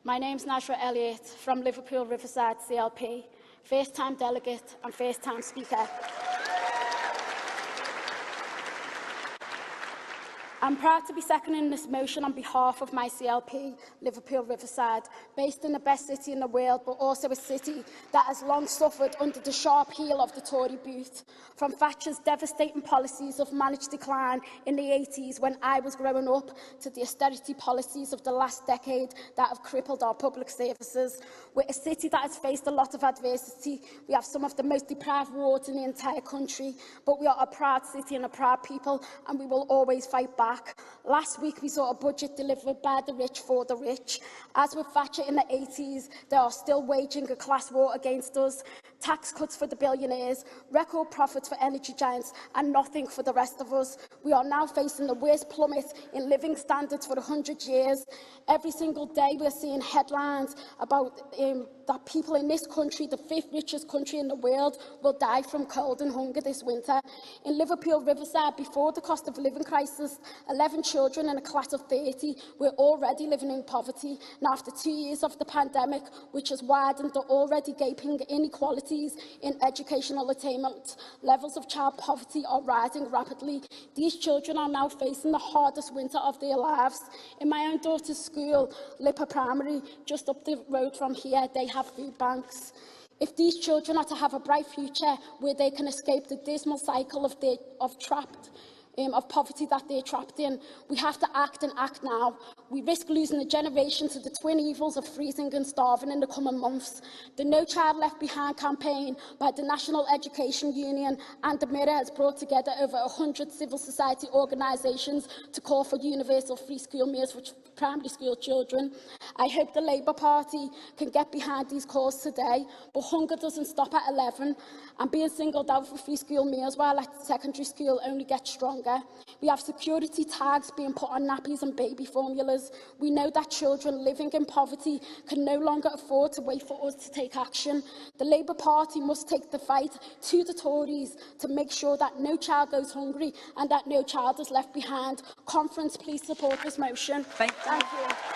My name's Najra Elliott from Liverpool Riverside CLP, first-time delegate and first-time speaker. I'm proud to be seconding this motion on behalf of my CLP, Liverpool Riverside, based in the best city in the world, but also a city that has long suffered under the sharp heel of the Tory boot. From Thatcher's devastating policies of managed decline in the 80s when I was growing up, to the austerity policies of the last decade that have crippled our public services. We're a city that has faced a lot of adversity. We have some of the most deprived wards in the entire country, but we are a proud city and a proud people, and we will always fight back. Last week, we saw a budget delivered by the rich for the rich. As with Thatcher in the 80s, they are still waging a class war against us. Tax cuts for the billionaires, record profits for energy giants, and nothing for the rest of us. We are now facing the worst plummet in living standards for 100 years. Every single day, we're seeing headlines about that people in this country, the fifth richest country in the world, will die from cold and hunger this winter. In Liverpool Riverside, before the cost of living crisis, 11 children in a class of 30 were already living in poverty. Now, after 2 years of the pandemic, which has widened the already gaping inequalities in educational attainment, levels of child poverty are rising rapidly. These children are now facing the hardest winter of their lives. In my own daughter's school, Liverpool Primary, just up the road from here, they have food banks. If these children are to have a bright future where they can escape the dismal cycle of poverty that they're trapped in, we have to act and act now. We risk losing a generation to the twin evils of freezing and starving in the coming months. The No Child Left Behind campaign by the National Education Union and the Mirror has brought together over 100 civil society organisations to call for universal free school meals for primary school children. I hope the Labour Party can get behind these calls today, but hunger doesn't stop at 11, and being singled out for free school meals while at secondary school only gets stronger. We have security tags being put on nappies and baby formulas. We know that children living in poverty can no longer afford to wait for us to take action. The Labour Party must take the fight to the Tories to make sure that no child goes hungry and that no child is left behind. Conference, please support this motion. Thank you.